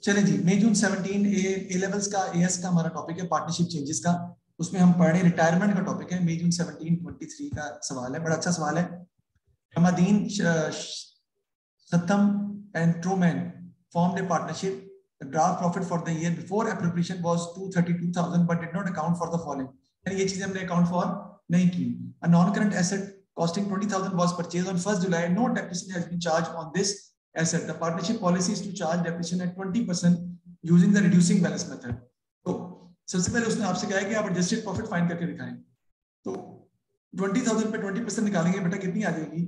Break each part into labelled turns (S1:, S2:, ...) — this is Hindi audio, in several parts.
S1: चलें जी, मई जून 17 ए लेवल्स का एएस का हमारा टॉपिक है पार्टनरशिप चेंजेस का। उसमें हम पढ़ रहे हैं रिटायरमेंट का टॉपिक है। मई जून 1723 का सवाल है, बड़ा अच्छा सवाल है। Hamadin Satam and Truman formed a partnership. The draft profit for the year before appropriation was 232,000 but did not account for the following. यानी ये चीजें हमने account for नहीं की. A non-current asset costing 20,000 was purchased on 1st July. No depreciation has been charged on this asset. The partnership policy is to charge depreciation at 20% using the reducing balance method. तो सबसे पहले उसने आपसे कहा है कि आप adjusted profit find करके दिखाएं. तो 20,000 पे 20% निकालेंगे बेटा, कितनी आ जाएगी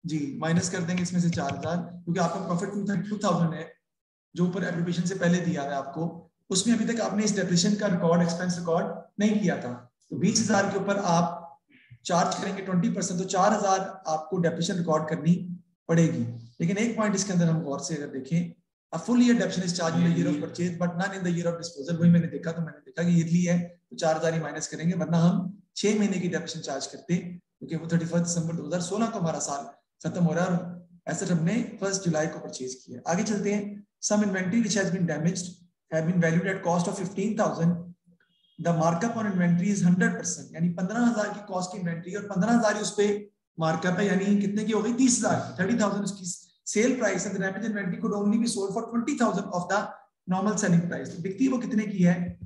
S1: जी? माइनस कर देंगे इसमें से 4,000, क्योंकि आपका प्रॉफिट 232,000 है जो ऊपर एप्लीकेशन से पहले दिया है आपको। उसमें अभी तक आपने इस डेप्रिसिएशन का रिकॉर्ड, एक्सपेंस रिकॉर्ड नहीं किया था। तो 20,000 के ऊपर आप चार्ज करेंगे 20%, तो 4,000 आपको डेप्रिसिएशन रिकॉर्ड करनी पड़ेगी। लेकिन एक पॉइंट इसके अंदर हम गौर से अगर देखें, a full year depreciation is charge in the year of purchase but not in the year of disposal. वही मैंने देखा, तो मैंने देखा कि ईयरली है तो 4,000 ही माइनस करेंगे, वरना हम 6 महीने की डेप्रिसिएशन चार्ज करते, क्योंकि वो 31 दिसंबर 2016 को हमारा साल खत्म हो रहा है और एसेट हमने 1 जुलाई को परचेज किया। आगे चलते हैं। Some inventory which has been damaged have been valued at cost of 15,000। The markup on inventory is 100%, यानी 15,000 की कॉस्ट की इन्वेंटरी और 15,000 उस पे मार्कअप है, यानी कितने की हो गई? 30,000। 30,000 उसकी सेल प्राइस है। The damage inventory could only be sold for 20,000 of the normal selling price. तो बिकती वो कितने की है?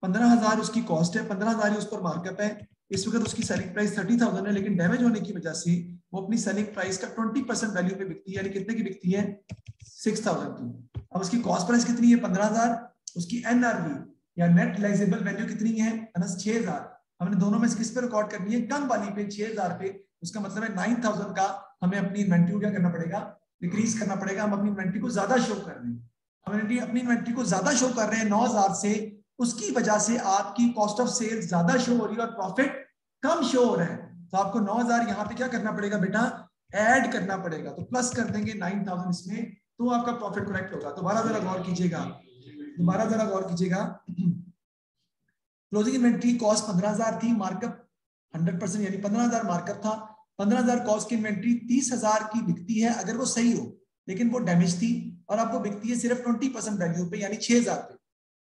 S1: 15,000 उसकी कॉस्ट है, 15,000 उस पर मार्कअप है। इस वक्त उसकी सेलिंग प्राइस 30,000 है, लेकिन डैमेज होने की वजह से वो अपनी सेलिंग प्राइस का 20% वैल्यू पे बिकती है, यानी कितने की बिकती है? 6,000 की। अब उसकी कॉस्ट प्राइस कितनी है? 15,000। उसकी एनआरवी या नेट रियलाइजेबल वैल्यू कितनी है? 6,000। हमने दोनों में से किस पे रिकॉर्ड करनी है? कम वाली पे, 6,000 पे। उसका मतलब है 9,000 का हमें अपनी इन्वेंटरी को क्या करना पड़ेगा? डिक्रीज करना पड़ेगा। हम अपनी इन्वेंटरी को ज्यादा शो कर रहे हैं, हम अपनी इन्वेंटरी को ज्यादा शो कर रहे हैं 9,000 से। उसकी वजह से आपकी कॉस्ट ऑफ सेल्स ज्यादा शो हो रही है और प्रॉफिट कम शो हो रहा है। तो आपको 9,000 यहाँ पे क्या करना पड़ेगा बेटा? ऐड करना पड़ेगा। तो प्लस कर देंगे 9,000 इसमें, तो आपका प्रॉफिट करेक्ट होगा। दोबारा जरा गौर कीजिएगा, दोबारा जरा गौर कीजिएगा। क्लोजिंग इन्वेंट्री कॉस्ट 15,000 थी, मार्कअप 100%, यानी 15,000 मार्कअप था। 15,000 कॉस्ट की इन्वेंट्री 30,000 की बिकती है अगर वो सही हो, लेकिन वो डैमेज थी और आपको बिकती है सिर्फ 20% वैल्यू पे, यानी 6,000 पे।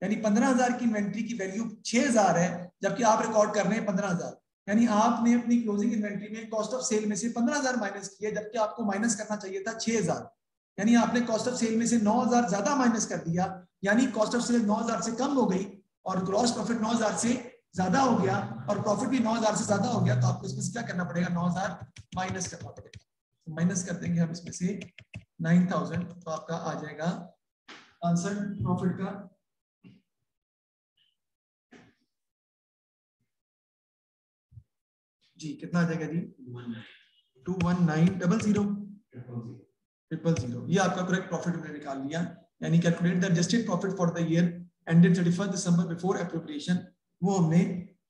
S1: यानी 15,000 की इन्वेंट्री की वैल्यू 6,000 है, जबकि आप रिकॉर्ड कर रहे हैं 15,000। यानी आपने अपनी क्लोजिंग इन्वेंट्री में कॉस्ट ऑफ सेल में से 15,000 माइनस किया, जबकि आपको माइनस करना चाहिए था 6,000। यानी आपने कॉस्ट ऑफ सेल में से 9,000 ज्यादा माइनस कर दिया, यानी कॉस्ट ऑफ सेल 9,000 से कम हो गई और ग्रॉस प्रॉफिट 9,000 से ज्यादा हो गया और प्रॉफिट भी 9,000 से ज्यादा हो गया। तो आपको इसमें से क्या करना पड़ेगा? 9,000 माइनस करना पड़ेगा। तो माइनस कर देंगे हम इसमें से 9,000, तो आपका आ जाएगा आंसर प्रॉफिट का जी। कितना आ जाएगा जी? 219,000,000। ये आपका करेक्ट प्रॉफिट हमने निकाल लिया। यानी calculate the adjusted profit for the year ended 31 December before appropriation, वो हमने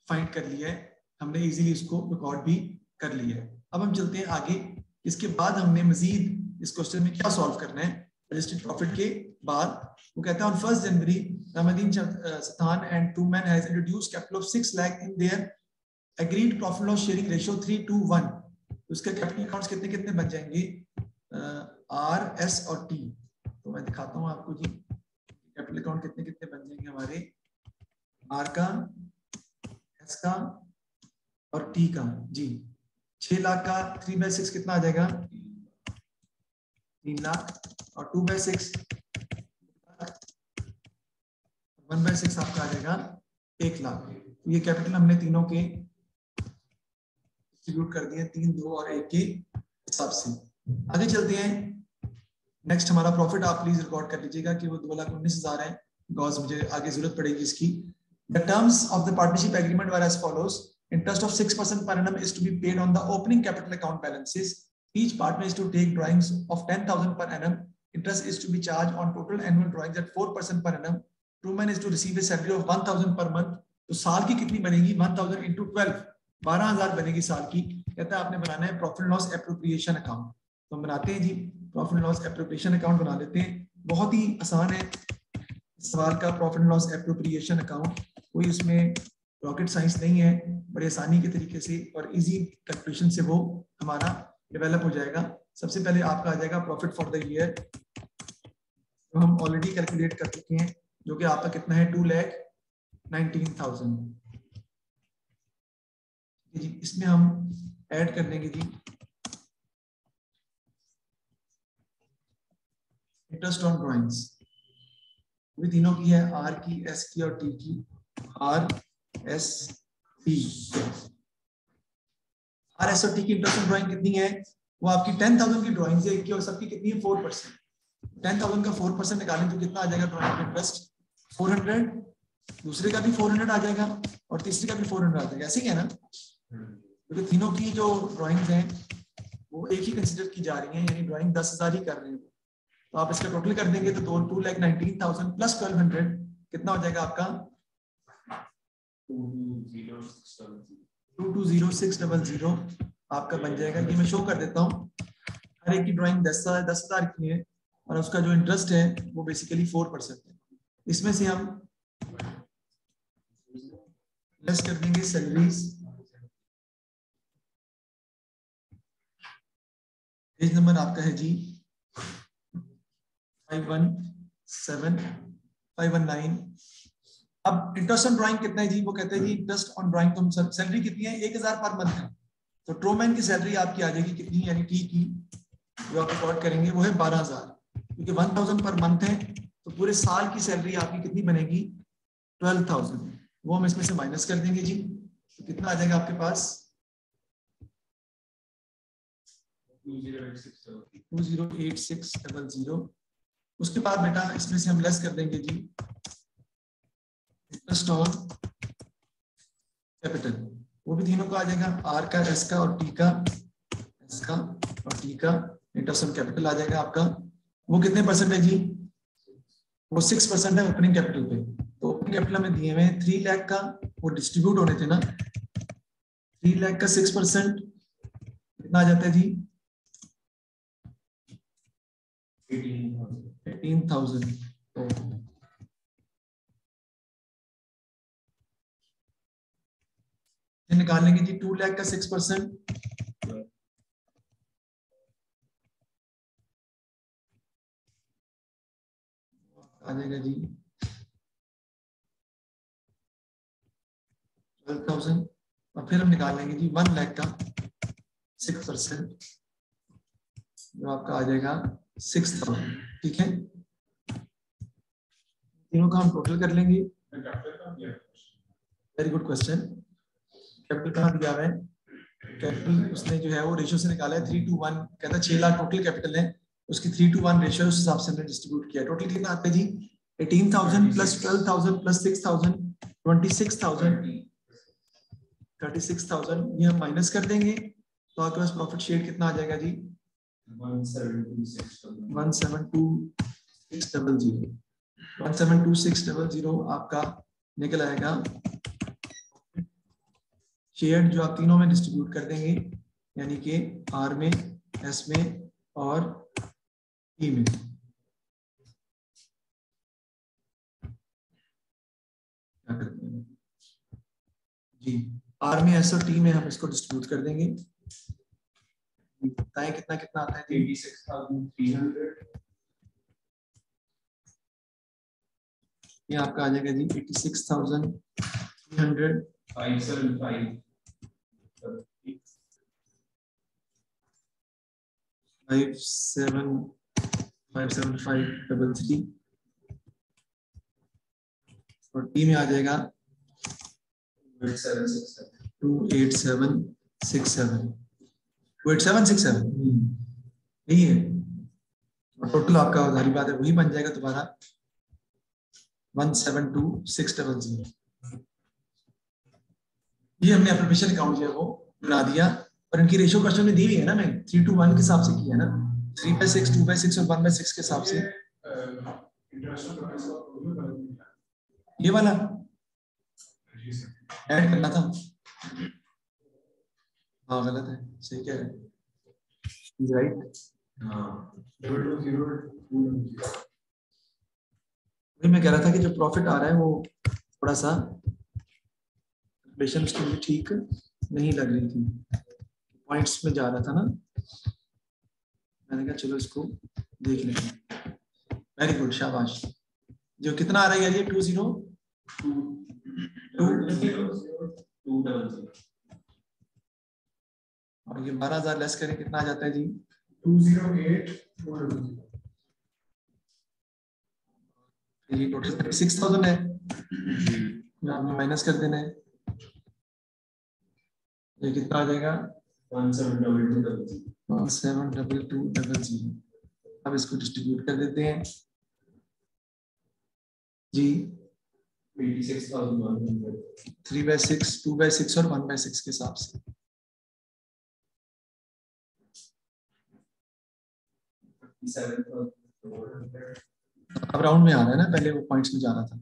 S1: फाइंड कर लिया है। हमने इजीली उसको रिकॉर्ड भी कर लिया है। अब हम चलते हैं आगे। इसके बाद हमने मजीद इस क्वेश्चन में क्या सॉल्व करना है एडजस्टेड प्रॉफिट के बाद। वो कहता है on 1 January Rahmdin Satan and Truman has introduced capital of 6 lakh in their agreed profit loss sharing ratio 3:1। उसके कैपिटल अकाउंट्स कितने कितने बन जाएंगे? आर, एस और टी। तो मैं दिखाता हूं आपको जी कैपिटल अकाउंट कितने कितने बन जाएंगे हमारे। आर का, एस का और टी का जी। 6 लाख का 3/6 कितना आ जाएगा? 3 लाख और 2/6 1/6 आपका आ जाएगा 1 लाख। ये कैपिटल हमने तीनों के डिस्ट्रीब्यूट कर दिए 3, 2 और 1 के हिसाब से। आगे चलते हैं। नेक्स्ट हमारा प्रॉफिट आप प्लीज रिकॉर्ड कर लीजिएगा कि वो 2,19,000 है, बिकॉज मुझे आगे जरूरत पड़ेगी इसकी। The terms of the partnership agreement were as follows. Interest of 6% per annum is to be paid on the opening capital account balances. Each partner is to take drawings of 10,000 per annum. Interest is to be charged on total annual drawings at 4% per annum. Truman is to receive a salary of 1,000 per month. तो साल की कितनी बनेगी? 1,000 into 12, 12,000 बनेगी साल की। कहता है आपने बनाना है प्रॉफिट लॉस एप्रोप्रिएशन अकाउंट। तो हम बनाते हैं जी, प्रॉफिट लॉस एप्रोप्रिएशन अकाउंट बना लेते हैं। बहुत ही आसान है सवाल का प्रॉफिट लॉस एप्रोप्रिएशन अकाउंट, कोई उसमें रॉकेट साइंस नहीं है, बड़े आसानी के तरीके से और इजी कैलकुलेशन से वो हमारा डेवलप हो जाएगा। सबसे पहले आपका आ जाएगा प्रॉफिट फॉर द ईयर, तो हम ऑलरेडी कैलकुलेट कर चुके हैं, जो कि आपका कितना है 2,19,000 जी। इसमें हम ऐड कर देंगे जी इंटरेस्ट ऑन ड्राइंग्स, भी तीनों की है, आर की, एस की और टी की। R S T, are S और टी की इंटरेस्ट ऑन ड्राइंग कितनी है? वो आपकी 10,000 की ड्राइंग है की, और सबकी कितनी है 4%। 10,000 का 4% निकालें तो कितना आ जाएगा ड्राइंग का इंटरेस्ट? 400। दूसरे का भी 400 आ जाएगा और तीसरे का भी 400 आ जाएगा, ऐसे ही है ना? क्योंकि तीनों की जो ड्राइंग्स हैं वो एक ही कंसिडर की जा रही हैं, यानी ड्राइंग 10,000 ही कर रहे हैं। तो आप इसका टोटल कर देंगे तो 2,19,000 प्लस 1,200 कितना हो जाएगा आपका? 2,20600 आपका बन जाएगा। ये मैं शो कर देता हूँ। हर एक की ड्राइंग 10,000 की है और उसका जो इंटरेस्ट है वो बेसिकली 4% है। इसमें से हम लेस कर देंगे सैलरीज। पेज नंबर आपका है जी 517-519। अब इंटरेस्ट ऑन ड्राइंग कितना है जी? वो कहते हैं जी इंटरेस्ट ऑन ड्राइंग, तुम सैलरी कितनी है? 1,000 पर मंथ है, तो ट्रोमैन की सैलरी आपकी आ जाएगी कितनी, यानी टी की जो आप रिकॉर्ड करेंगे वो है 12,000, क्योंकि 1,000 पर मंथ है, तो पूरे साल की सैलरी आपकी कितनी बनेगी? 12,000। वो हम इसमें से माइनस कर देंगे जी, तो कितना आ जाएगा आपके पास? 2,08600। उसके बाद बेटा इसमें से हम लेस कर देंगे जी इंटरेस्ट ऑन कैपिटल, वो भी तीनों का आ जाएगा, आर का, एस का और टी का, एस का और टी का इंटरेस्ट ऑन कैपिटल आ जाएगा आपका। वो कितने परसेंट है जी? वो 6% है ओपनिंग कैपिटल पे। तो ओपनिंग कैपिटल में दिए हुए 3 लाख का, वो डिस्ट्रीब्यूट होने थे ना, 3 लाख का 6% कितना आ जाता है जी? 18,000। तो निकाल लेंगे जी 2 लाख का 6% आ जाएगा जी 12,000। और फिर हम निकाल लेंगे जी 1 लाख का 6%, जो आपका आ जाएगा 6,000। ठीक है, तीनों का हम टोटल कर लेंगे। Very good question. कैपिटल कहाँ दिया हुआ है? कैपिटल उसने जो है वो रेशियो से निकाला है 3:1। कहता है 6 लाख टोटल कैपिटल है, उसकी 3:1 रेशियो उस हिसाब से हमने डिस्ट्रीब्यूट किया। टोटल कितना आता है जी? 18,000 प्लस 12,000 प्लस 6,000 26,000 36,000। ये हम माइनस कर देंगे तो आपके पास प्रॉफिट शेयर कितना आ जाएगा जी? 1,72600। 1,72600 आपका निकल आएगा शेयर, जो आप तीनों में डिस्ट्रीब्यूट कर देंगे, यानी कि आर में, एस में और टी में। क्या करते हैं जी? आर में, एस और टी में हम इसको डिस्ट्रीब्यूट कर देंगे। बताएं कितना कितना आता है? 86,300। ये आपका आ जाएगा जी 86,300। 57533 और टी में आ जाएगा 28767 यही है। और टोटल आपका उधारी बात है वही बन जाएगा दोबारा 1,72600। ये हमने एप्लीकेशन अकाउंट जो है वो बना दिया, और इनकी रेशियो क्वेश्चन में दी हुई है ना, मैं 3:1 के हिसाब से किया ना, 3/6, 2/6 और 1/6 के हिसाब से। ये वाला ऐड करना था। हाँ गलत है, सही कह रहे हैं, राइट। वही मैं कह रहा था कि जो प्रॉफिट आ रहा है वो थोड़ा सा कैलकुलेशन उसके लिए ठीक नहीं लग रही थी, पॉइंट्स में जा रहा था ना। मैंने कहा चलो इसको देख लेंगे। वेरी गुड, शाबाश। जो कितना आ रहा है ये 20 और ये 12,000 लेस करें कितना आ जाता है जी? 208,400। ये टोटल 36,000 है, आपने माइनस कर देना है। ये कितना आ जाएगा? 172200। अब इसको डिस्ट्रीब्यूट कर देते हैं जी। 3/6, 2/6 और 1/6 के हिसाब से। अब राउंड में आ रहा है ना, पहले वो पॉइंट्स में जा रहा था।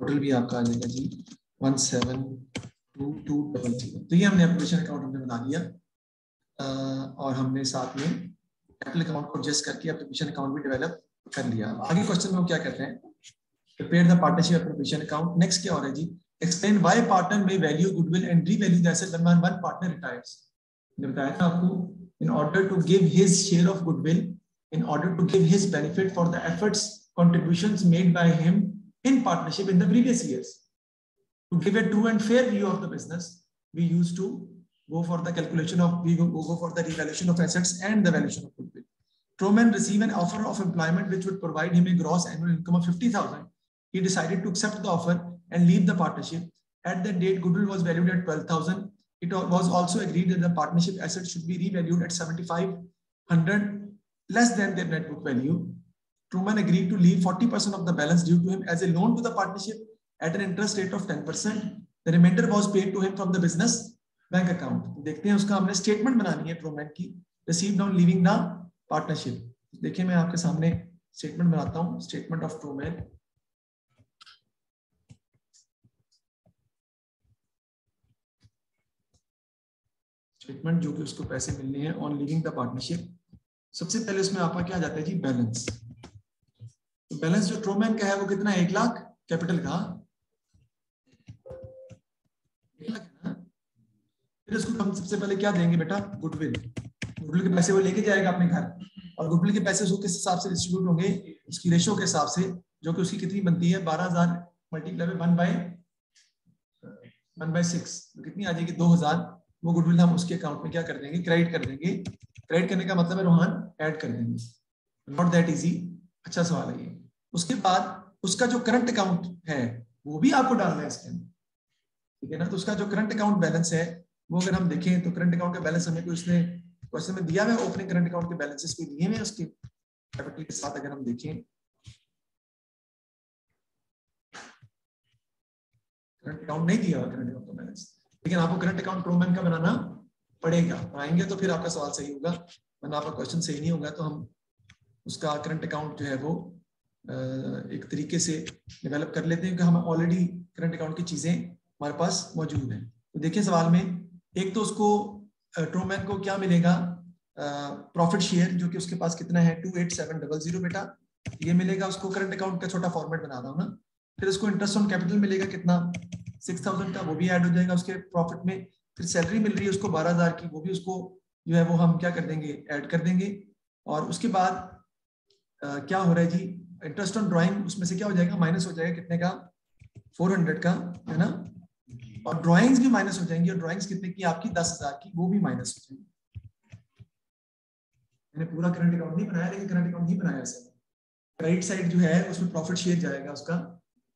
S1: टोटल भी आपका आ जाएगा जी 172200। तो ये हमने एप्लीकेशन अकाउंट हमने बना लिया और हमने साथ में कैपिटल अकाउंट को एडजस्ट करके एप्लीकेशन अकाउंट भी डेवलप कर लिया। आगे क्वेश्चन में वो क्या कहते हैं? Prepare the partnership application account. Next क्या हो रहा है जी? एक्सप्लेन व्हाई पार्टनर में value goodwill and revalue the asset when one partner retires. मैंने बताया था आपको, in order to give his share of goodwill, in order to give his benefit for the efforts contributions made by him in partnership in the previous years. To give a true and fair view of the business, we used to go for the calculation of, we go for the revaluation of assets and the valuation of goodwill. Truman received an offer of employment which would provide him a gross annual income of 50,000. He decided to accept the offer and leave the partnership. At that date, goodwill was valued at 12,000. It was also agreed that the partnership assets should be revalued at 7,500 less than their net book value. Truman agreed to leave 40% of the balance due to him as a loan to the partnership at an interest rate of 10%. The remainder was paid to him from the business bank account. देखते हैं, उसका हमने स्टेटमेंट बनानी है ट्रूमैन की, received on leaving the partnership. देखिए मैं आपके सामने स्टेटमेंट बनाता हूँ, स्टेटमेंट ऑफ ट्रूमैन। स्टेटमेंट जो कि उसको पैसे मिलने हैं ऑन लीविंग द पार्टनरशिप। सबसे पहले उसमें आपका क्या जाता है जी? बैलेंस। तो बैलेंस जो ट्रूमैन का है वो कितना है? 1 लाख कैपिटल का, 1 लाख है ना। फिर उसको हम सबसे पहले क्या देंगे बेटा? गुडविल। गुडविल के पैसे वो लेके जाएगा अपने घर, और गुडविल के पैसे उसको किस हिसाब से डिस्ट्रीब्यूट होंगे? उसकी रेशो के हिसाब से, जो कि उसकी कितनी बनती है? 12,000 मल्टीप्लाई 1/6, तो कितनी आ जाएगी? 2,000। वो गुडविल हम उसके अकाउंट में क्या कर देंगे? क्रेडिट कर देंगे। क्रेडिट करने का मतलब है रोहन ऐड कर देंगे। नॉट दैट इजी, अच्छा सवाल है ये। उसके बाद उसका जो करंट अकाउंट है वो भी आपको डालना है इसके अंदर, ठीक है ना। तो उसका जो करंट अकाउंट बैलेंस है वो अगर हम देखें तो करंट अकाउंट का बैलेंस हमें कोई उसने क्वेश्चन में दिया है, ओपनिंग करंट अकाउंट के बैलेंसेस कोई दिए हुए उसके कैपिटल के साथ। अगर हम देखें करंट अकाउंट नहीं दिया हुआ करंट अकाउंट का बैलेंस, लेकिन आपको करंट अकाउंट ट्रूमैन का बनाना पड़ेगा। बनाएंगे तो फिर आपका सवाल सही होगा, वरना आपका क्वेश्चन सही नहीं होगा। तो हम उसका करंट अकाउंट जो है वो एक तरीके से डेवलप कर लेते हैं, क्योंकि हम ऑलरेडी करंट अकाउंट की चीजें हमारे पास मौजूद हैं। तो देखिए सवाल में एक तो उसको ट्रूमैन को क्या मिलेगा? प्रॉफिट शेयर, जो कि उसके पास कितना है? 28700 बेटा, ये मिलेगा उसको। करंट अकाउंट का छोटा फॉर्मेट बना रहा हूँ ना। फिर उसको इंटरेस्ट ऑन कैपिटल मिलेगा कितना? 6,000 का, वो भी ऐड हो जाएगा उसके प्रॉफिट में। फिर सैलरी मिल रही है उसको 12,000 की, वो भी उसको जो है वो हम क्या कर देंगे? ऐड कर देंगे। और उसके बाद क्या हो रहा है जी? इंटरेस्ट ऑन ड्राइंग, उसमें से क्या हो जाएगा? माइनस हो जाएगा कितने का? 400 का, है ना। और ड्राइंग्स भी माइनस हो जाएंगी, और ड्राइंग्स कितने की? आपकी 10,000 की, वो भी माइनस हो जाएंगी। मैंने पूरा करंट अकाउंट नहीं बनाया, लेकिन करंट अकाउंट नहीं बनाया ऐसे। राइट साइड जो है उसमें प्रॉफिट शेयर जाएगा उसका,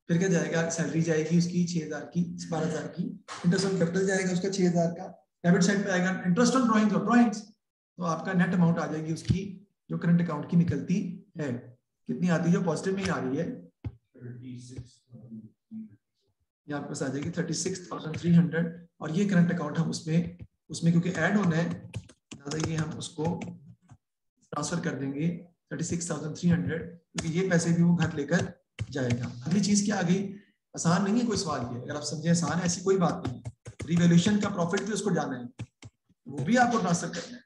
S1: फिर क्या जाएगा? सैलरी जाएगी उसकी 6,000 की, 12,000 की। इंटरेस्ट ऑन कैपिटल जाएगा उसका 6,000 का। डेबिट साइड पे आएगा इंटरेस्ट ऑन ड्राइंग्स और ड्राइंग्स, तो आपका नेट अमाउंट आ जाएगी उसकी जो करंट अकाउंट की निकलती है। कितनी आती है? जो पॉजिटिव में ही आ रही है, 36 ये आपके पास आ जाएगी 36,300। और ये करंट अकाउंट हम उसमें क्योंकि ऐड होना है दादा, ये हम उसको ट्रांसफर कर देंगे 36,300, क्योंकि ये पैसे भी वो घर लेकर जाएगा। अगली चीज क्या आ गई? आसान नहीं है कोई सवाल ये, अगर आप समझे आसान है, ऐसी कोई बात नहीं है। रिवैल्यूएशन का प्रॉफिट भी उसको जाना है, वो भी आपको ट्रांसफर करना है।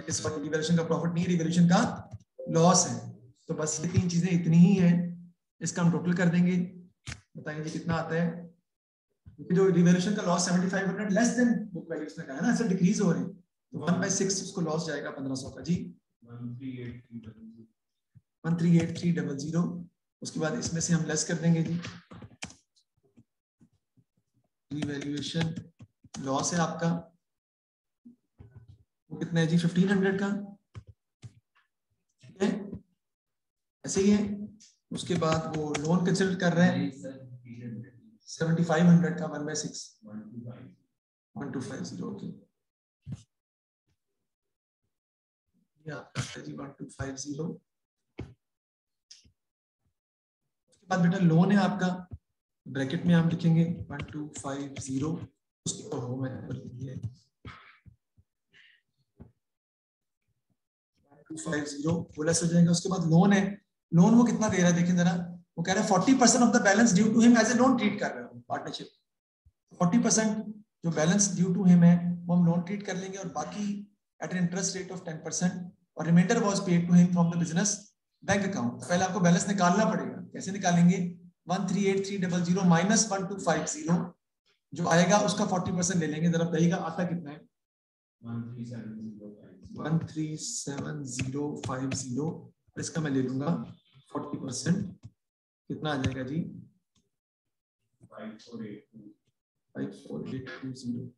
S1: इस वक्त रिवैल्यूएशन का प्रॉफिट नहीं, रिवैल्यूएशन का लॉस है। तो बस ये 3 चीजें इतनी ही है, इसका हम टोटल कर देंगे। बताइए जी कितना आता है? जो रिवैल्यूएशन का loss 7500 less than book value उसने कहा है ना, ऐसे डिक्रीज हो रहे हैं, तो 1/6 उसको लॉस जाएगा 1500 का जी 138300। उसके बाद इसमें से हम लेस कर देंगे जी, रिवैल्यूएशन लॉस है आपका वो कितना है जी 1500 का, ठीक है ऐसे ही है। उसके बाद वो लोन कंसिडर कर रहे हैं 7500 का 1/6 1250 ओके, ये आपका है जी 1250। उसके बाद बेटा लोन है आपका, ब्रैकेट में हम लिखेंगे 1250, उसके ऊपर होम है 1250 वो लेस हो जाएगा। उसके बाद लोन है, लोन वो कितना दे रहा है देखें जरा, वो कह रहा है 40% of the balance due to him as a loan treat कर रहे हो पार्टनरशिप, 40% जो बैलेंस ड्यू टू हिम है वो हम लोन ट्रीट कर लेंगे और बाकी at an interest rate of 10% और reminder was paid to him from the business bank account. पहले आपको बैलेंस निकालना पड़ेगा, कैसे निकालेंगे 138300 माइनस 1250 जो आएगा उसका 40% ले लेंगे, जरा बताइएगा आता कितना है 137050, इसका मैं ले लूंगा 40%, कितना आ जाएगा जी 54820।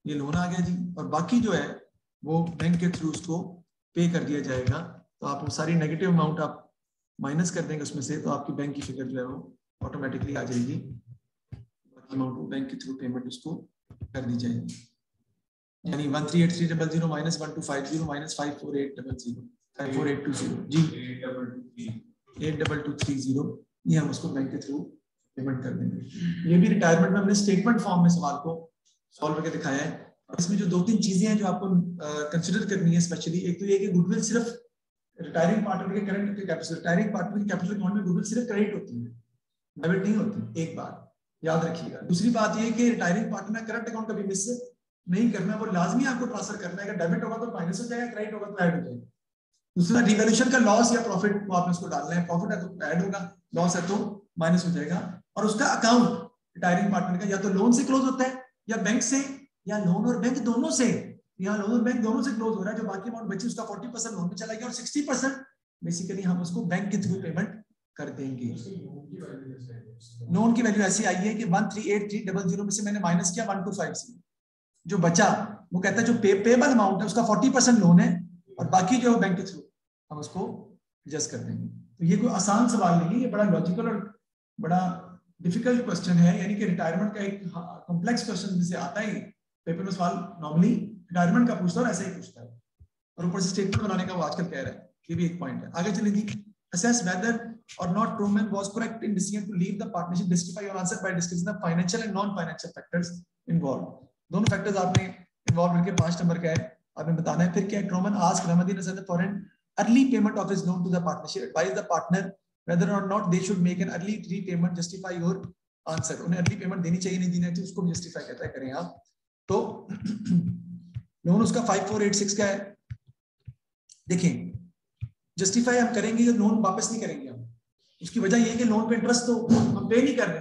S1: ये लोन आ गया जी, और बाकी जो है वो बैंक के थ्रू उसको पे कर दिया जाएगा। तो आप वो सारी नेगेटिव अमाउंट आप माइनस कर देंगे उसमें से, तो आपकी बैंक की फिगर जो है वो ऑटोमेटिकली आ जाएगी, बाकी अमाउंट वो बैंक के थ्रू पेमेंट उसको कर दी जाएगी। यानी 138300 माइनस 1250 माइनस 54820 जी 82230, ये हम उसको बैंक के थ्रू पेमेंट कर देंगे। ये भी रिटायरमेंट में हमने स्टेटमेंट फॉर्म में सवाल को सॉल्व करके दिखाया है। इसमें जो 2-3 चीजें हैं जो आपको कंसीडर करनी है स्पेशली, एक तो ये कि गुडविल सिर्फ रिटायरिंग पार्टनर के करंट कैपिटल, रिटायरिंग पार्टनर के कैपिटल अकाउंट में गुडविल सिर्फ क्रेडिट होती है, डेबिट नहीं होती, एक बात याद रखिएगा। दूसरी बात ये कि रिटायरिंग पार्टनर में करंट अकाउंट कभी मिस नहीं करना, वो लाजमी आपको ट्रांसफर करना है, अगर डेबिट होगा तो माइनस हो जाएगा, क्रेडिट होगा तो ऐड हो जाएगा। दूसरा रिवैल्यूएशन का लॉस या प्रॉफिट वो आपने उसको डालना है, प्रॉफिट है तो ऐड होगा, लॉस है तो माइनस हो जाएगा। और उसका अकाउंट रिटायरिंग पार्टनर का या तो लोन से क्लोज होता है या बैंक से, या लोन और बैंक दोनों से, या लोन और बैंक दोनों से क्लोज हो रहा है। जो बाकी अमाउंट बची उसका 40% लोन में चला गया और 60% बेसिकली हम उसको बैंक के थ्रू पेमेंट कर देंगे। लोन की वैल्यू ऐसी आई है कि 138300 में से मैंने माइनस किया 1250, जो बचा वो कहता है जो पेबल अमाउंट है उसका 40% लोन है और बाकी जो बैंक के थ्रू हम उसको एडजस्ट कर देंगे। तो ये कोई आसान सवाल नहीं है, ये बड़ा लॉजिकल और बड़ा डिफिकल्ट क्वेश्चन है, यानी कि रिटायरमेंट का एक कॉम्प्लेक्स क्वेश्चन जिसे आता है पेपर में सवाल नॉर्मली रिटायरमेंट का पूछता है और ऐसा ही पूछता है, और ऊपर से स्टेटमेंट बनाने का वो आजकल कह रहा है, ये भी एक पॉइंट है। आगे चलें जी, assess whether or not Truman was correct in decision to leave the partnership, justify your answer by discussing the financial and non-financial factors involved। दोनों फैक्टर्स आपने इन्वॉल्व करके 5 नंबर का है, आपने बताना है। फिर क्या है, Truman asked Rahmaddin Asad for an early payment of his loan to the partnership, advise the partner whether or not they should make an early repayment, justify your answer। उन्हें अर्ली पेमेंट देनी चाहिए नहीं देनी चाहिए उसको भी जस्टिफाई कहता है करें आप। तो लोन उसका 5486 का है, देखें जस्टिफाई हम करेंगे जब लोन वापस नहीं करेंगे हम, उसकी वजह ये है कि लोन पे इंटरेस्ट तो हम पे नहीं कर रहे,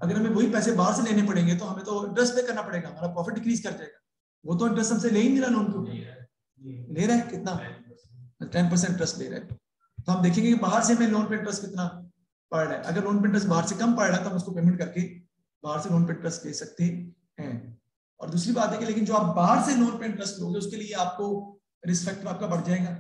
S1: अगर हमें वही पैसे बाहर से लेने पड़ेंगे तो हमें तो इंटरेस्ट पे करना पड़ेगा, हमारा प्रॉफिट डिक्रीज कर जाएगा। वो तो इंटरेस्ट हमसे ले ही नहीं रहा, लोन को ले रहा है कितना 10% इंटरेस्ट ले रहा है। तो हम देखेंगे कि बाहर से हमें लोन पे इंटरेस्ट कितना पड़ रहा है, अगर लोन पे इंटरेस्ट बाहर से कम पड़ रहा है तो हम उसको पेमेंट करके बाहर से लोन पे इंटरेस्ट ले सकते हैं। और दूसरी बात है कि लेकिन जो आप बाहर से लोन पे इंटरेस्ट लोगे उसके लिए आपको रिस्क फैक्टर आपका बढ़ जाएगा,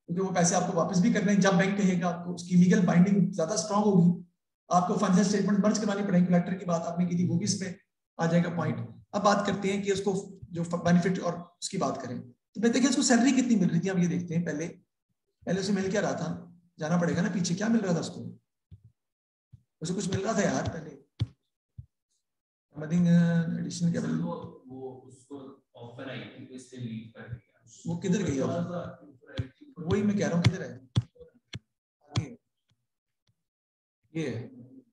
S1: क्योंकि वो पैसे आपको वापस भी करने हैं जब बैंक कहेगा आपको, उसकी लीगल बाइंडिंग ज्यादा स्ट्रांग होगी, आपको फाइनेंशियल स्टेटमेंट मर्ज करवानी पड़ेगी, कलेक्टर की बात आपने की थी वो भी इसमें आ जाएगा पॉइंट। अब बात करते हैं कि उसको जो बेनिफिट और उसकी बात करें, तो देखिए उसको सैलरी कितनी मिल रही थी, हम ये देखते हैं। पहले उसे मिल क्या रहा था, जाना पड़ेगा ना पीछे, क्या मिल रहा था उसको, उसे कुछ मिल रहा था यार पहले एडिशनल क्या वो उसको ऑफर आई थी इससे लीव कर दिया, वो किधर गई ऑफर, वही मैं कह रहा हूँ किधर है ये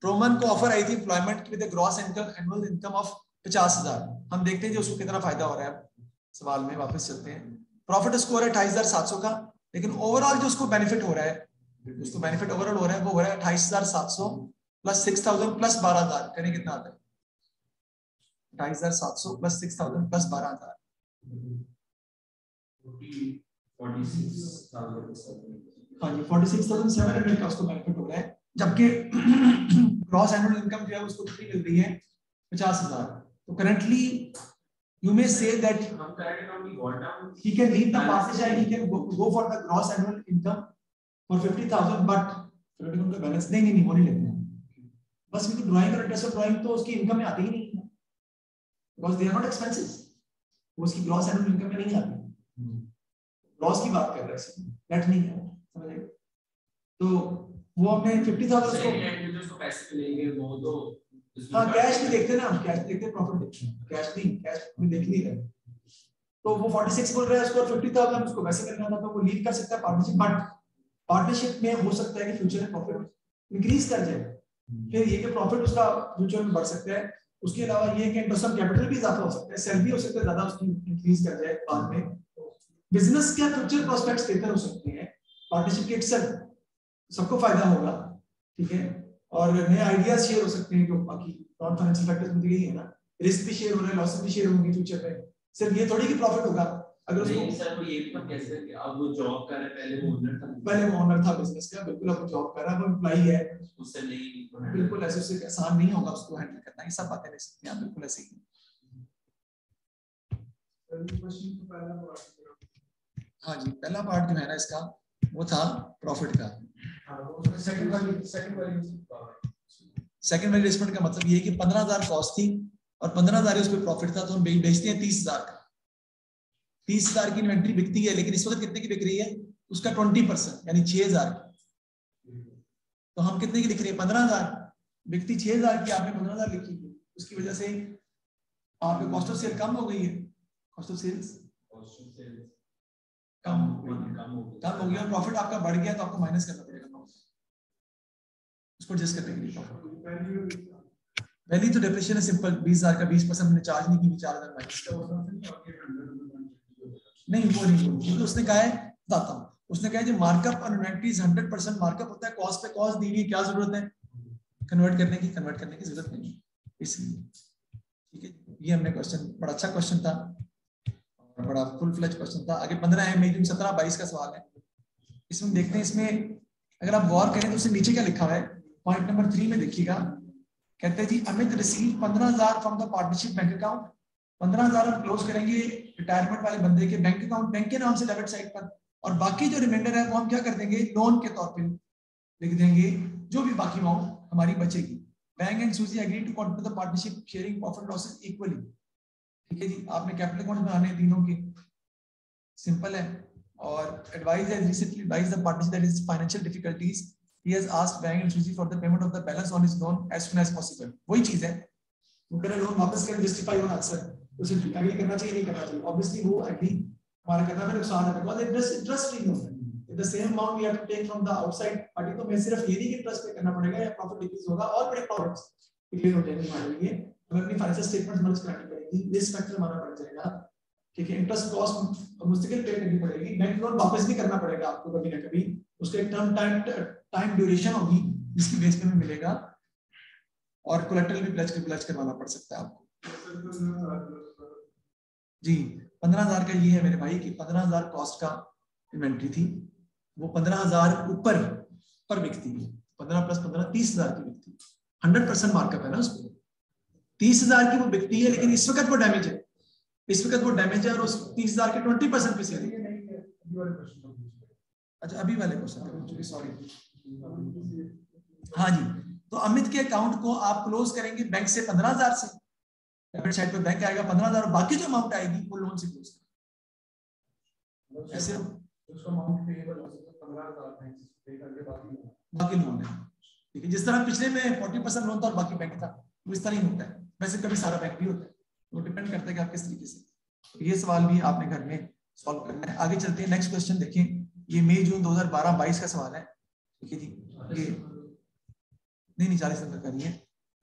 S1: ट्रूमन को ऑफर आई थी employment with gross income annual income of 50,000। हम देखते हैं कि उसको कितना फायदा हो रहा है, सवाल में वापस चलते हैं। प्रॉफिट स्कोर है 28,700 का, लेकिन ओवरऑल जो उसको बेनिफिट हो रहा है उसको बेनिफिट ओवरऑल हो रहा है, वो हो रहा है 28,700 प्लस 6,000 प्लस 12,000, करें कितना आता है? 28,700 प्लस 6,000 प्लस 12,000, 46,700 का उसको बेनिफिट हो रहा है, जबकि ग्रॉस एनुअल इनकम जो है उसको कितनी मिल रही है? 50,000। तो currently you may say that he can leave the passage and he can go for the gross annual income for 50,000, but theoretical balance नहीं वो नहीं लेते हैं बस, क्योंकि ड्राइंग और इंटरेस्ट ऑफ ड्राइंग तो उसकी इनकम में आती ही नहीं है, because they are not expenses, वो उसकी ग्रॉस एनुअल इनकम में नहीं आती, ग्रॉस की बात कर रहे हैं, नेट नहीं है, समझ रहे? तो वो हमने 50,000 उसको पैसे मिलेंगे वो तो हाँ कैश भी देखते ना, हम कैश देखते, प्रॉफिट देखते हैं, कैश में देख नहीं रहे। तो वो 46 बोल रहा है, उसको 50,000 उसको वैसे करना था, तो वो लीव कर सकता है पार्टनरशिप, बट पार्टनरशिप में हो सकता है कि फ्यूचर में प्रॉफिट इंक्रीज कर जाए, फिर ये कि प्रॉफिट उसका फ्यूचर में बढ़ सकता है। उसके अलावा ये कि इंटरेस्ट कैपिटल भी इजाफा हो सकता है, सेल भी हो सकता है ज्यादा उसकी इंक्रीज कर जाए बाद में, बिजनेस के फ्यूचर प्रोस्पेक्ट्स बेहतर हो सकते हैं, पार्टनरशिप के इटसेल्फ सबको फायदा होगा, ठीक है, और नए आइडियाज शेयर हो सकते हैं, जो बाकी नॉन फाइनेंशियल फैक्टर्स में यही है ना, रिस्क भी शेयर हो रहा है, लॉसेस भी शेयर होंगे फ्यूचर में, सिर्फ ये थोड़ी कि प्रॉफिट होगा। अगर उसको सर वो ये भी कैसे कि अब वो जॉब कर रहा है, पहले वो ओनर था बिजनेस का, बिल्कुल अब जॉब कर रहा है, वो एम्प्लॉई है, उससे नहीं, बिल्कुल ऐसे उससे आसान नहीं होगा उसको हैंडल करना, ये सब बातें ले सकते हैं आप, बिल्कुल ऐसे ही। हाँ जी, पहला पार्ट जो है ना इसका वो था प्रॉफिट का। सेकंड वाली इन्वेस्टमेंट का मतलब ये है कि 15,000 कॉस्ट थी और 15,000 उस पर प्रॉफिट था, तो हम बेचते हैं 30,000 का। 30,000 की इन्वेंट्री बिकती है, लेकिन इस वक्त कितने की बिक रही है? उसका 20% यानी 6,000। तो हम कितने की लिख रहे हैं? 15,000, बिकती 6,000 की, आपने 15,000 लिखी है, उसकी वजह से आपकी कॉस्ट ऑफ सेल कम हो गई है, कॉस्ट ऑफ सेल्स कम हो गया, और प्रॉफिट आपका बढ़ गया, तो आपको माइनस करना पड़ेगा उसको एडजस्ट करने के लिए। वैल्यू तो डेप्रिसिएशन है सिंपल, 20,000 का 20% हमने चार्ज नहीं की, 4,000 माइनस नहीं, वो नहीं, क्योंकि उसने कहा है, बताता हूँ, उसने कहा है जो मार्कअप ऑन इन्वेंटरी 100% मार्कअप होता है, कॉस्ट पे कॉस्ट दी हुई, क्या जरूरत है कन्वर्ट करने की जरूरत नहीं है, इसलिए ठीक है। ये हमने क्वेश्चन, बड़ा अच्छा क्वेश्चन था और बड़ा फुल फ्लेज क्वेश्चन था। आगे 15 है, 17-22 का सवाल है, इसमें देखते हैं, इसमें अगर आप गौर करें तो उससे नीचे क्या लिखा है, पॉइंट नंबर 3 में देखिएगा, कहते हैं जी Amit receive 15,000 from the partnership bank account. 15,000 हम क्लोज करेंगे रिटायरमेंट वाले बंदे के बैंक अकाउंट, बैंक के नाम से डेबिट साइड पर, और बाकी जो रिमाइंडर है वो हम क्या कर देंगे, लोन के तौर पे लिख देंगे, जो भी बाकी अमाउंट हमारी बचेगी। Bank and Suzy agree to contribute the partnership sharing profit losses equally. ठीक है जी, आपने कैपिटल अकाउंट बनाने हैं तीनों के, सिंपल है। और advise has recently advised the partnership that is financial difficulties, he has asked bank and Suzy for the payment of the balance on his loan as soon as possible। वही चीज है, वो मेरा लोन वापस कर जस्टिफाई होना आंसर, उसे एग्री करना चाहिए नहीं करना चाहिए, ऑब्वियसली वो एग्री हमारा करना में नुकसान है, बिकॉज़ इंटरेस्ट फ्री लोन है, the same amount we have to take from the outside party. तो मैं सिर्फ ये नहीं कि इंटरेस्ट पे करना पड़ेगा या प्रॉफिट डिक्रीज होगा, और बड़े प्रॉफिट्स क्लियर हो जाएंगे हमारे लिए, हमें अपनी फाइनेंशियल स्टेटमेंट्स मर्ज करानी पड़ेगी, रिस्क फैक्टर हमारा बढ़ जाएगा, ठीक है, इंटरेस्ट कॉस्ट मुस्तकिल पे करनी पड़ेगी, बैंक लोन वापस भी करना पड़ेगा आपको कभी ना कभी, उसका एक टाइम ड्यूरेशन होगी जिसकी बेस पे हमें मिलेगा, और कोलेटरल भी प्लेज करवाना पड़ सकता है आपको जी। 15,000 का ये है मेरे भाई कि 15,000 कॉस्ट का इन्वेंट्री थी, वो 15,000 ऊपर पर बिकती है, 15 प्लस 15 30,000 की बिकती है, 100% मार्कअप है ना उसको, 30,000 की वो बिकती है, लेकिन इस वक्त वो डैमेज है, और उस 30,000 के 20% पे सेल है। अच्छा अभी वाले क्वेश्चन, सॉरी, हाँ जी। तो अमित के अकाउंट को आप क्लोज करेंगे बैंक से 15,000 से, डेबिट साइड पे बैंक आएगा 15,000, और बाकी जो अमाउंट आएगी वो लोन से क्लोज करेंगे, ऐसे उसका अमाउंट पेएबल हो सकता है 15,000 पे करके बाकी लोन है, ठीक है। जिस तरह पिछले में 40% लोन था और बाकी बैंक था, वो इस तरह ही होता है, वैसे कभी सारा बैंक भी होता है, वो डिपेंड करता है कि आप किस तरीके से। ये सवाल भी आपने घर में सॉल्व करना है। आगे चलते हैं, नेक्स्ट क्वेश्चन देखिए, ये मई जून 2012-22 का सवाल है, ठीक है जी। ये नहीं 40 नंबर का नहीं है,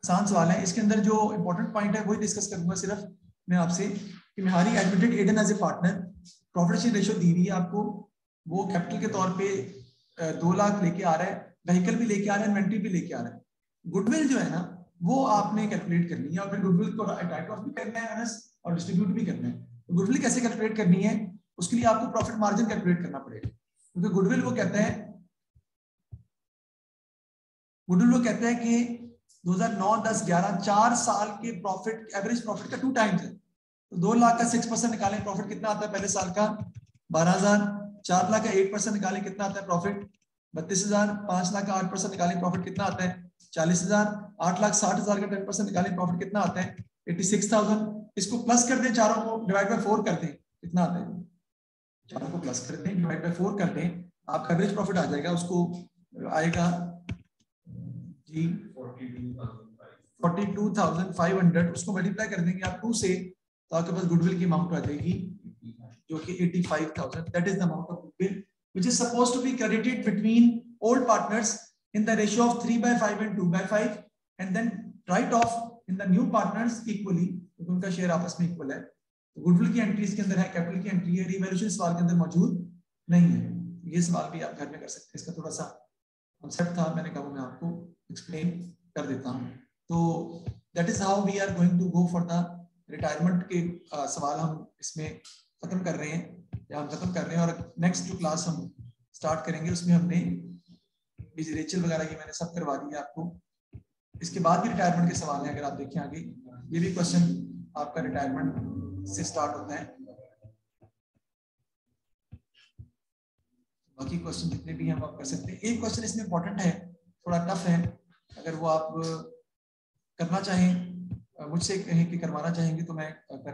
S1: आसान सवाल है। इसके अंदर जो इंपॉर्टेंट पॉइंट है वही डिस्कस करूंगा सिर्फ मैं आपसे, कि Mehari admitted Aden as a partner, profit share ratio दी हुई है आपको, वो कैपिटल के तौर पे 2 लाख लेके आ रहा है, व्हीकल भी लेके आ रहा है, इन्वेंट्री भी लेके आ रहा है। गुडविल जो है ना वो आपने कैलकुलेट करनी है और फिर गुडविल को राइट ऑफ भी करना है और डिस्ट्रीब्यूट भी करना है। तो गुडविल कैसे कैलकुलेट करनी है, उसके लिए आपको प्रॉफिट मार्जिन कैलकुलेट करना पड़ेगा, क्योंकि गुडविल वो कहते हैं कि 2009, 10, 11 4 साल के प्रॉफिट, एवरेज प्रॉफिट का 2 टाइम्स है। तो 2 लाख का 6% निकालें, प्रॉफिट कितना आता है पहले साल का 12,000। 4 लाख का 8% निकालें, कितना आता है प्रॉफिट 32,000। 5 लाख का 8% निकालें, प्रॉफिट कितना आता है 40,000। 8 लाख 60,000 का 10% निकालें, प्रॉफिट कितना आता है 86,000। इसको प्लस कर दें, चारों को डिवाइड बाय 4 कर दें, कितना आता है, चारों को प्लस कर दें, डिवाइड बाय 4 कर दें, आपका एवरेज प्रॉफिट आ जाएगा। उसको आएगा जी 42,500। उसको मल्टीप्लाई कर देंगे आप 2 से, तो आपके पास गुडविल की अमाउंट आ जाएगी जो कि 85,000। That is the amount of goodwill which is supposed to be credited between old partners in the ratio of 3/5 and 2/5 and then write off in the new partners equally, क्योंकि उनका शेयर आपस में इक्वल है। तो गुडविल की एंट्रीज के अंदर है, कैपिटल की एंट्री है, रिवैल्यूएशन सवाल के अंदर मौजूद नहीं है। ये सवाल भी आप घर में कर सकते हैं। इसका थोड़ा सा कॉन्सेप्ट था, मैंने कहा मैं आपको एक्सप्लेन कर देता हूँ। तो that is how we are going to go for the retirement के सवाल हम इसमें खत्म कर रहे हैं, या हम खत्म कर रहे हैं, और नेक्स्ट जो क्लास हम स्टार्ट करेंगे उसमें हमने रेचल वगैरह की मैंने सब करवा दी है आपको। इसके बाद भी रिटायरमेंट के सवाल हैं, अगर आप देखें आगे ये भी क्वेश्चन आपका रिटायरमेंट से स्टार्ट होता है। बाकी क्वेश्चन जितने भी हम आप कर सकते हैं। एक क्वेश्चन इसमें इंपॉर्टेंट है, थोड़ा टफ है, अगर वो आप करना चाहें, मुझसे कहें कि करवाना चाहेंगे तो मैं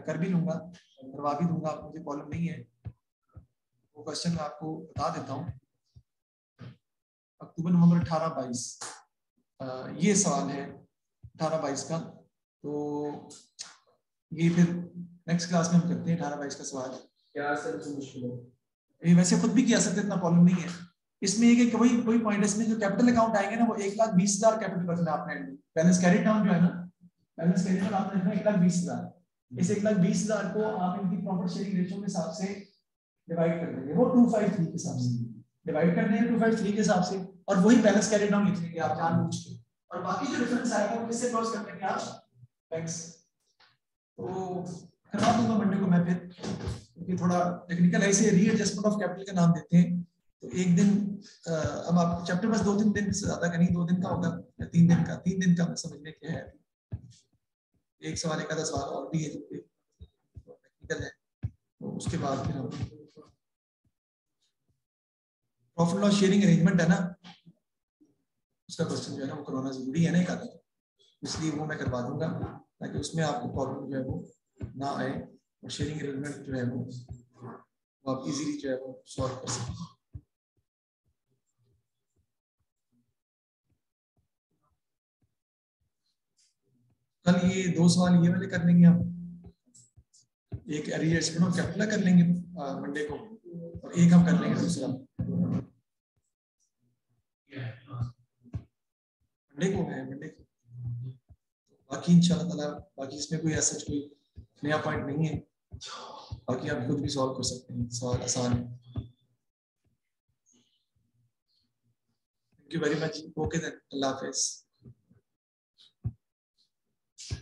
S1: कर भी लूंगा, करवा भी दूंगा, मुझे प्रॉब्लम नहीं है। वो क्वेश्चन मैं आपको बता देता हूँ। अक्टूबर नवंबर 18-22 ये सवाल है 18-22 का। तो ये फिर नेक्स्ट क्लास में हम करते हैं 18-22 का सवाल। क्या सर मुश्किल है, ये वैसे खुद भी किया सकते, इतना प्रॉब्लम नहीं है। इसमें एक कोई पॉइंट है, इसमें जो कैपिटल अकाउंट आएंगे ना वो 1,20,000 कैपिटल रखना आपने। बैलेंस कैरी डाउन जो है ना, बैलेंस कैरी डाउन आपने रखना 1,20,000। इस 1,20,000 को आप इनकी प्रॉफिट शेयरिंग रेशियो के हिसाब से डिवाइड कर देंगे, वो 253 के हिसाब से डिवाइड कर देंगे, 253 के हिसाब से, और वही बैलेंस कैरी डाउन लिख लेंगे आप जानबूझ के। और बाकी जो डिफरेंस आएगा वो किससे क्रॉस कर देंगे आप, बैंक्स। तो करवा दूंगा मंडे को मैं फिर, क्योंकि थोड़ा टेक्निकल है, इसे रीएडजस्टमेंट ऑफ कैपिटल का नाम देते हैं। तो एक दिन अब आप चैप्टर बस 2-3 दिन से ज्यादा का नहीं, 2 दिन का होगा या 3 दिन का, 3 दिन का मैं समझने के है। एक सवाल एक आधा सवाल और भी है जो टेक्निकल है, तो उसके बाद फिर हम प्रॉफिट लॉस शेयरिंग अरेंजमेंट है ना, उसका क्वेश्चन जो है ना वो करवाना जरूरी है ना एक आधा, इसलिए वो मैं करवा दूंगा ताकि उसमें आपको प्रॉब्लम जो है वो ना आए, और शेयरिंग अरेंजमेंट जो है वो आप इजीली जो है वो सॉल्व कर सकते हैं। कल ये 2 सवाल ये वाले कर लेंगे हम, एक एरियर्समेंट ऑफ कैपिटल कर लेंगे मंडे को, और एक हम कर लेंगे दूसरा मंडे को है, मंडे को। बाकी इंशाल्लाह ताला बाकी इसमें कोई ऐसा कोई नया पॉइंट नहीं है, बाकी आप खुद भी सॉल्व कर सकते हैं, सवाल आसान है। Thank you very much, okay then, अल्लाह हाफिज।